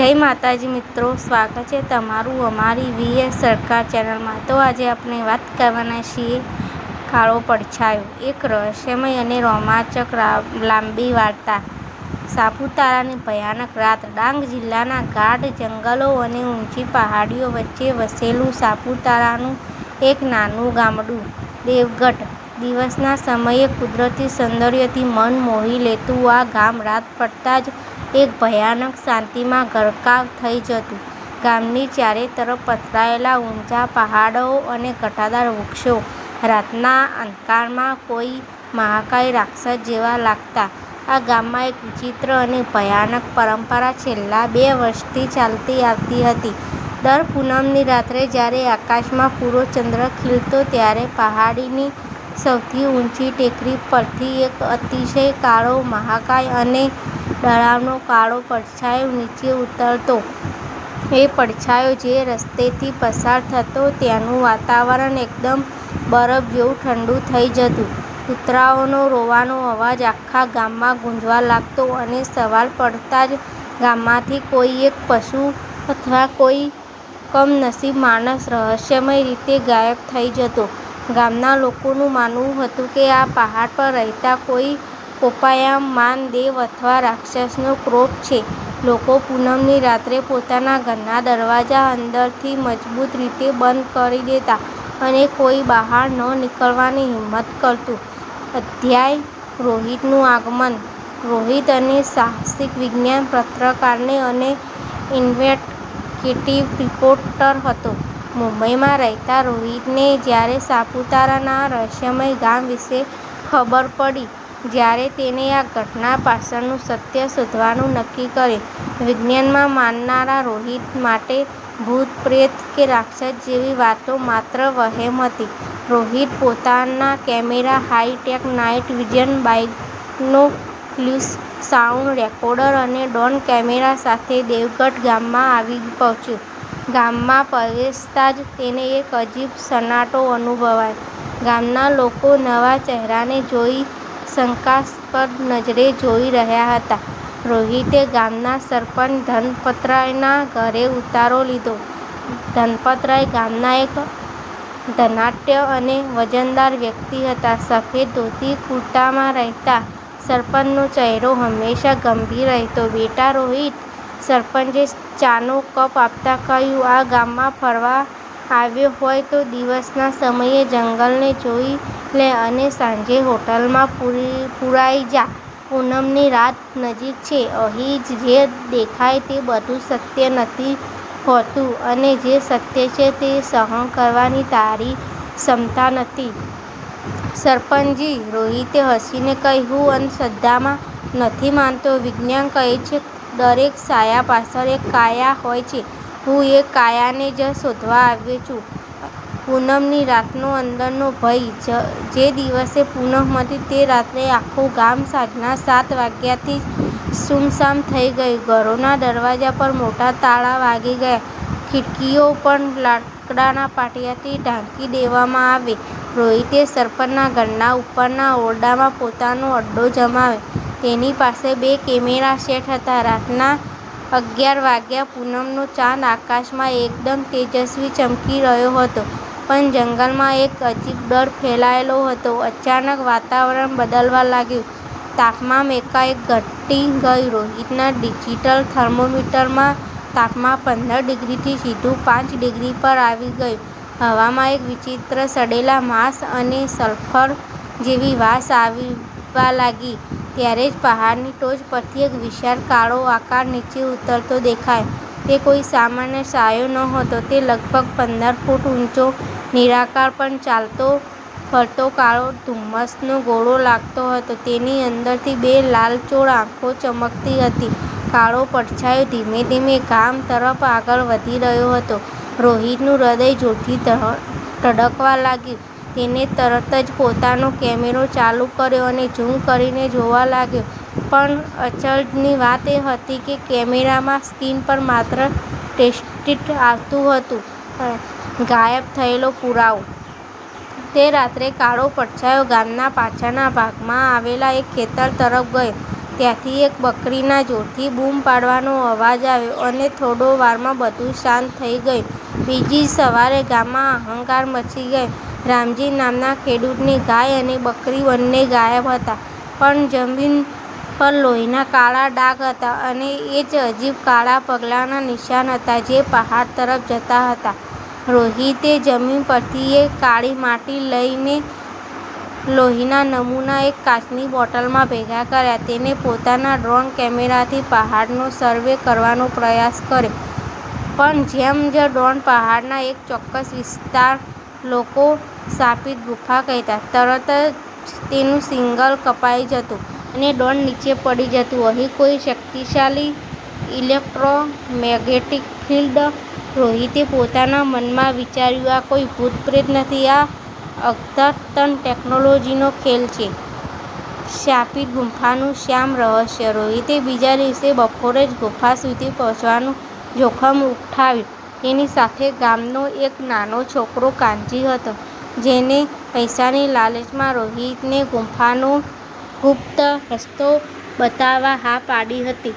જય માતાજી મિત્રો, સ્વાગત છે તમારું અમારી વીએસ સરકાર ચેનલમાં। તો આજે આપણે વાત કરવાના છીએ કાળો પડછાયો, એક રહસ્યમય અને રોમાંચક લાંબી વાર્તા। સાપુતારાની ભયાનક રાત। ડાંગ જિલ્લાના ગાઢ જંગલો અને ઊંચી પહાડીઓ વચ્ચે વસેલું સાપુતારાનું એક નાનું ગામડું દેવગઢ। દિવસના સમયે કુદરતી સૌંદર્યથી મન મોહી લેતું આ ગામ રાત પડતાં જ એક ભયાનક શાંતિમાં ગરકાવ થઈ જતું। ગામની ચારે તરફ પથરાયેલા ઊંચા પહાડો અને ઘટાદાર વૃક્ષો રાતના અંધકારમાં કોઈ મહાકાય રાક્ષસ જેવા લાગતા। આ ગામમાં એક વિચિત્ર અને ભયાનક પરંપરા છેલ્લા 2 વર્ષથી ચાલતી આવતી હતી। દર પૂનમની રાત્રે જ્યારે આકાશમાં પૂરો ચંદ્ર ખીલતો ત્યારે પહાડીની સૌથી ઊંચી ટેકરી પરથી એક અતિશય કાળો, મહાકાય અને ડરાવનો કાળો પડછાયો નીચે ઉતરતો। એ પડછાયો જે રસ્તેથી પસાર થતો ત્યાંનું વાતાવરણ એકદમ બરફ જેવું ઠંડુ થઈ જતું। કૂતરાઓનો રોવાનો અવાજ આખા ગામમાં ગુંજવા લાગતો અને સવાર પડતાં જ ગામમાંથી કોઈ એક પશુ અથવા કોઈ કમનસીબ માણસ રહસ્યમય રીતે ગાયબ થઈ જતો। ગામના લોકોનું માનવું હતું કે આ પહાડ પર રહેતા કોઈ કોપાયમાન દેવ અથવા રાક્ષસનો કોપ છે। લોકો પૂનમની રાત્રે પોતાના ઘરના દરવાજા અંદરથી મજબૂત રીતે બંધ કરી દેતા અને કોઈ બહાર ન નીકળવાની હિંમત કરતું। અધ્યાય: રોહિતનું આગમન। રોહિત એક સાહસિક વિજ્ઞાન પત્રકાર અને ઇન્વેસ્ટિગેટિવ રિપોર્ટર હતો। મુંબઈમાં રહેતા રોહિતને જ્યારે સાપુતારાના આ રહસ્યમય ગામ વિશે ખબર પડી, ત્યારે તેણે આ ઘટના પાછળનું સત્ય શોધવાનું નક્કી કર્યું। વિજ્ઞાનમાં માનનારા રોહિત માટે ભૂત, પ્રેત કે રાક્ષસ જેવી વાતો માત્ર વહેમ હતી। રોહિત પોતાના camera, hi tech night vision, binoculars, sound recorder અને ડ્રોન કેમેરા સાથે દેવગઢ ગામમાં આવી પહોંચ્યો। ગામમાં પ્રવેશતાં જ તેને એક અજીબ સન્નાટો અનુભવાયો। ગામના લોકો નવા ચહેરાને જોઈ શંકાસ્પદ નજરે જોઈ રહ્યા હતા। રોહિતે ગામના સરપંચ ધનપતરાયના ઘરે ઉતારો લીધો। ધનપતરાય ગામના એક ધનાઢ્ય અને વજનદાર વ્યક્તિ હતા। સફેદ ધોતી-કુર્તામાં રહેતા સરપંચનો ચહેરો હંમેશા ગંભીર રહેતો। "બેટા રોહિત," સરપંચે ચાનો કપ આપતાં કહ્યું, "આ ગામમાં ફરવા આવ્યો હોય તો દિવસના સમયે જંગલને જોઈ લે અને સાંજે હોટલમાં પૂરાઈ જા। પૂનમની રાત નજીક છે। અહીં જે દેખાય તે બધું સત્ય નથી હોતું અને જે સત્ય છે તે સહન કરવાની તારી ક્ષમતા નથી." "સરપંચજી," રોહિતે હસીને કહ્યું, "હું અંધશ્રદ્ધામાં નથી માનતો। વિજ્ઞાન કહે છે દરેક છાયા પાછળ એક કાયા હોય છે। હું એ કાયાને જ શોધવા આવ્યો છું." પૂનમની રાતનો અંદરનો ભય। જે દિવસે પૂનમ હતી તે રાત્રે આખું ગામ સાંજના 7 વાગ્યાથી જ સૂમસામ થઈ ગયું। ઘરોના દરવાજા પર મોટા તાળા વાગી ગયા। ખિડકીઓ પણ લાકડાના પાટિયાથી ઢાંકી દેવામાં આવી। રોહિતે સરપંચના ઘરના ઉપરના ઓરડામાં પોતાનો અડ્ડો જમાવ્યો। તેની પાસે 2 કેમેરા સેટ હતા। રાતના 11 વાગ્યા। પૂનમનો ચાંદ આકાશમાં એકદમ તેજસ્વી ચમકી રહ્યો હતો, પણ જંગલમાં એક અજીબ ડર ફેલાયેલો હતો। અચાનક વાતાવરણ બદલાવા લાગ્યું। તાપમાન એકાએક ઘટી ગયું। રોહિતના ડિજિટલ થર્મોમીટરમાં તાપમાન 15 ડિગ્રીથી સીધું 5 ડિગ્રી પર આવી ગયું। હવામાં એક વિચિત્ર સડેલા માંસ અને સલ્ફર જેવી વાસ આવવા લાગી। ત્યારે જ પહાડની ટોચ પરથી એક વિશાળ કાળો આકાર નીચે ઉતરતો દેખાયો। તે કોઈ સામાન્ય છાંયો નહોતો, તે લગભગ 15 ફૂટ ઊંચો, નિરાકાર પણ ચાલતો ફરતો કાળો ધુમ્મસનો ગોળો લાગતો હતો। તેની અંદરથી 2 લાલચોળ આંખો ચમકતી હતી। કાળો પડછાયો ધીમે ધીમે ગામ તરફ આગળ વધી રહ્યો હતો। રોહિતનું હૃદય જોરથી ધડકવા લાગ્યું। તેણે તરત જ પોતાનો કેમેરો ચાલુ કર્યો અને ઝૂમ કરીને જોવા લાગ્યો। પણ અચરજની વાત એ હતી કે કેમેરામાં સ્ક્રીન પર માત્ર ટેક્સ્ટ આવતું હતું, ગાયબ થયેલો પુરાવો। તે રાત્રે કાળો પડછાયો ગામના પાછળના ભાગમાં આવેલા એક ખેતર તરફ ગયો। ત્યાંથી એક બકરીના જોરથી બૂમ પાડવાનો અવાજ આવ્યો અને થોડો વારમાં બધું શાંત થઈ ગયું. બીજી સવારે ગામમાં હાહાકાર મચી ગયો. રામજી નામના ખેડૂતની ગાય અને બકરી બંને ગાયબ હતા, પણ જમીન પર લોહીના કાળા ડાઘ હતા અને એ જ અજીબ કાળા પગલાંના નિશાન હતા જે પહાડ તરફ જતા હતા. રોહિતે જમીન પરથી એ કાળી માટી લઈને લોહીના નમૂના એક કાચની બોટલમાં ભેગા કર્યા. તેણે પોતાના ડ્રોન કેમેરાથી પહાડનો સર્વે કરવાનો પ્રયાસ કર્યો, પણ જેમ જ ડ્રોન પહાડના એક ચોક્કસ વિસ્તાર લોકો શાપિત ગુફા કહેતા, તરત જ તેનું સિગ્નલ કપાઈ જતું અને ડ્રોન નીચે પડી જતું. અહીં કોઈ શક્તિશાળી ઇલેક્ટ્રોમેગ્નેટિક ફિલ્ડ. રોહિતે પોતાના મનમાં વિચાર્યું, આ કોઈ ભૂત-પ્રેત નથી, આ અદ્યતન ટેકનોલોજીનો ખેલ છે. શાપિત ગુફાનું શ્યામ રહસ્ય. રોહિતે બીજા દિવસે બપોરે જ ગુફા સુધી પહોંચવાનું જોખમ ઉઠાવ્યું. તેની સાથે ગામનો એક નાનો છોકરો કાનજી હતો, જેને પૈસાની લાલચમાં રોહિતને ગુફાનો ગુપ્ત રસ્તો બતાવવા હા પાડી હતી.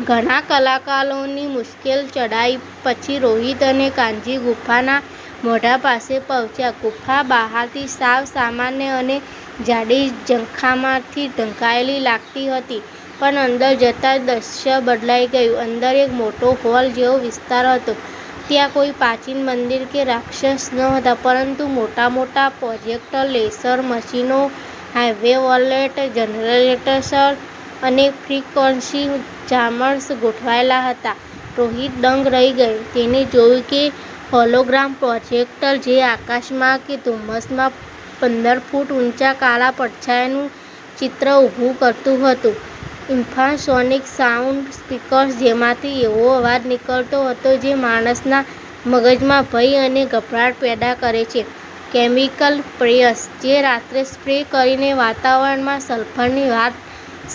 ઘણા કલાકોની મુશ્કેલ ચઢાઈ પછી રોહિત અને કાનજી ગુફાના મોઢા પાસે પહોંચ્યા. ગુફા બહારથી સાવ સામાન્ય અને જાડી ઝાંખરામાંથી ઢંકાયેલી લાગતી હતી, પણ અંદર જતાં જ દૃશ્ય બદલાઈ ગયું. અંદર એક મોટો હોલ જેવો વિસ્તાર હતો. ત્યાં કોઈ પ્રાચીન મંદિર કે રાક્ષસ નહોતા, પરંતુ મોટા મોટા પ્રોજેક્ટર, લેસર મશીનો, હાઈ વોલ્ટેજ જનરેટર્સ અને ફ્રીક્વન્સી જામર્સ ગોઠવાયેલા હતા. રોહિત દંગ રહી ગયો. તેણે જોયું કે હોલોગ્રામ પ્રોજેક્ટર જે આકાશમાં કે ધુમ્મસમાં 15 ફૂટ ઊંચા કાળા પડછાયાનું ચિત્ર ઊભું કરતું હતું. ઇન્ફ્રાસોનિક સાઉન્ડ સ્પીકર્સ, જેમાંથી એવો અવાજ નીકળતો હતો જે માણસના મગજમાં ભય અને ગભરાટ પેદા કરે છે. કેમિકલ સ્પ્રેયર્સ, જે રાત્રે સ્પ્રે કરીને વાતાવરણમાં સલ્ફરની વાફ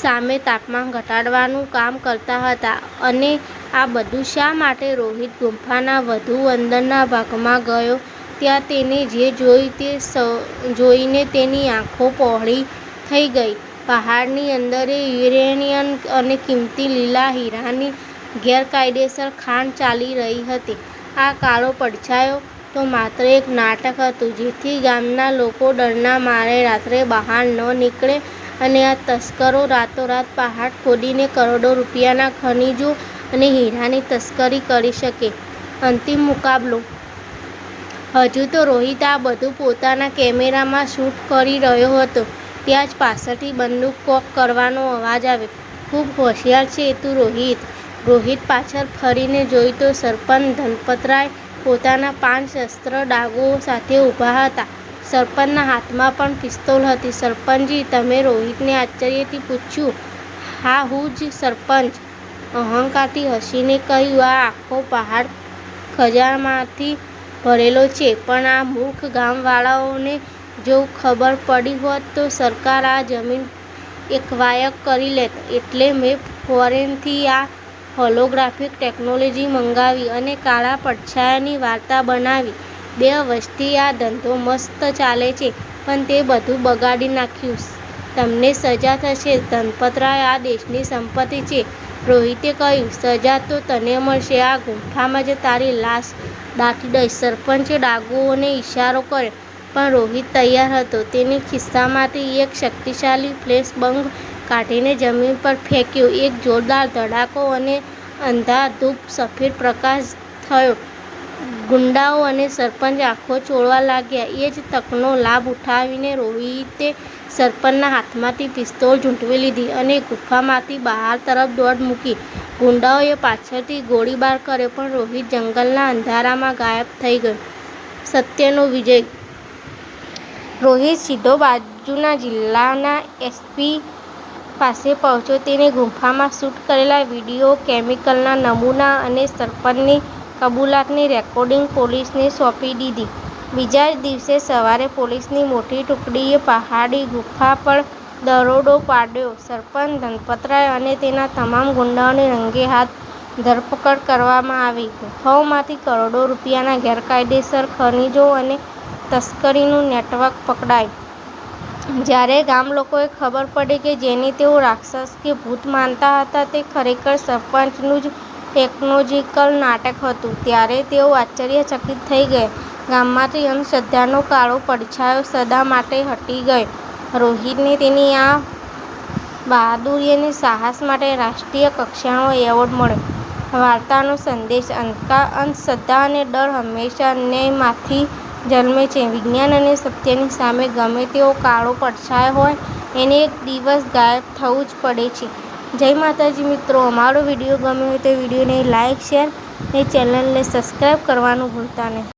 સામે તાપમાન ઘટાડવાનું કામ કરતા હતા. અને આ બધું શા માટે? રોહિત ગુફાના વધુ અંદરના ભાગમાં ગયો. ત્યાં તેણે જે જોયું તે જોઈને તેની આંખો પહોળી થઈ ગઈ. પહાડની અંદર યુરેનિયમ અને કિંમતી લીલા હીરાની ગેરકાયદેસર ખાણ ચાલી રહી હતી. આ કાળો પડછાયો તો માત્ર એક નાટક હતું, જેથી ગામના લોકો ડરના મારે રાત્રે બહાર ન નીકળે અને આ તસ્કરો રાતોરાત પહાડ ખોદીને કરોડો રૂપિયાના ખનિજો અને હીરાની તસ્કરી કરી શકે. અંતિમ મુકાબલો. હજુ તો રોહિત આ બધું પોતાના કેમેરામાં શૂટ કરી રહ્યો હતો. ત્યાં જ પાછળથી બંદૂક કોક કરવાનો અવાજ આવ્યો. ખૂબ હોશિયાર છે તું, રોહિત. રોહિત પાછળ ફરીને જોયું તો સરપંચ ધનપતરાય પોતાના 5 શસ્ત્ર ડાગુઓ સાથે ઊભા હતા. સરપંચના હાથમાં પણ પિસ્તોલ હતી. સરપંચજી, તમે? રોહિતને આશ્ચર્યથી પૂછ્યું. હા, હું જ સરપંચ, અહંકારથી હસીને કહ્યું. આ આખો પહાડ ખજાનામાંથી ભરેલો છે, પણ આ મૂર્ખ ગામવાળાઓને જો ખબર પડી હોત તો સરકાર આ જમીન એક્વાયર કરી લેત. એટલે મેં ફોરેનથી આ હોલોગ્રાફિક ટેકનોલોજી મંગાવી અને કાળા પડછાયાની વાર્તા બનાવી. 2 વર્ષથી આ ધંધો મસ્ત ચાલે છે, પણ તે બધું બગાડી નાખ્યું. તમને સજા થશે. ધનપતરાય આ દેશની સંપત્તિ છે, રોહિતે કહ્યું. સજા તો તને મળશે. આ ગુફામાં જ તારી લાશ દાટી દઈશ. સરપંચે ડાકુઓને ઇશારો કર્યો, પણ રોહિત તૈયાર હતો. તેણે ખિસ્સામાંથી એક શક્તિશાળી ફ્લેશબંગ કાઢીને જમીન પર ફેંક્યો. એક જોરદાર ધડાકો અને અંધાધૂંધ સફેદ પ્રકાશ થયો. ગુંડાઓ અને સરપંચ આંખો ચોળવા લાગ્યા. એ જ તકનો લાભ ઉઠાવીને રોહિતે સરપંચના હાથમાંથી પિસ્તોલ ઝૂંટવી લીધી અને ગુફામાંથી બહાર તરફ દોડ મૂકી. ગુંડાઓએ પાછળથી ગોળીબાર કર્યો, પણ રોહિત જંગલના અંધારામાં ગાયબ થઈ ગયો. સત્યનો વિજય. રોહિત સીધો બાજુના જિલ્લાના એસપી પાસે પહોંચ્યો. તેણે ગુફામાં શૂટ કરેલા વિડિયો, કેમિકલના નમૂના અને સરપંચની કબૂલાતની રેકોર્ડિંગ પોલીસને સોંપી દીધી. બીજા જ દિવસે સવારે પોલીસની મોટી ટુકડીએ પહાડી ગુફા પર દરોડો પાડ્યો. સરપંચ ધનપતરાય અને તેના તમામ ગુંડાઓની રંગે હાથ ધરપકડ કરવામાં આવી. ગુફાઓમાંથી કરોડો રૂપિયાના ગેરકાયદેસર ખનિજો અને તસ્કરીનું નેટવર્ક પકડાયું. જ્યારે ગામ લોકોએ ખબર પડી કે જેને તેઓ રાક્ષસ કે ભૂત માનતા હતા તે ખરેખર સરપંચનું જ ટેકનોલોજીકલ નાટક હતું, ત્યારે તેઓ આશ્ચર્યચકિત થઈ ગયા. ગામમાંથી અંધશ્રદ્ધાનો કાળો પડછાયો સદા માટે હટી ગયો. રોહિતને તેની આ બહાદુરી અને સાહસ માટે રાષ્ટ્રીય કક્ષાનો એવોર્ડ મળ્યો. વાર્તાનો સંદેશ: અંધશ્રદ્ધા અને ડર હંમેશા અન્યાયમાંથી જન્મે છે. વિજ્ઞાન અને સત્યની સામે ગમે તેવો કાળો પડછાયો હોય, એને એક દિવસ ગાયબ થવું જ પડે છે. જય માતાજી મિત્રો, અમારો વિડીયો ગમ્યો હોય તો વિડીયોને લાઇક, શેર અને ચેનલને સબસ્ક્રાઈબ કરવાનું ભૂલતા નહીં.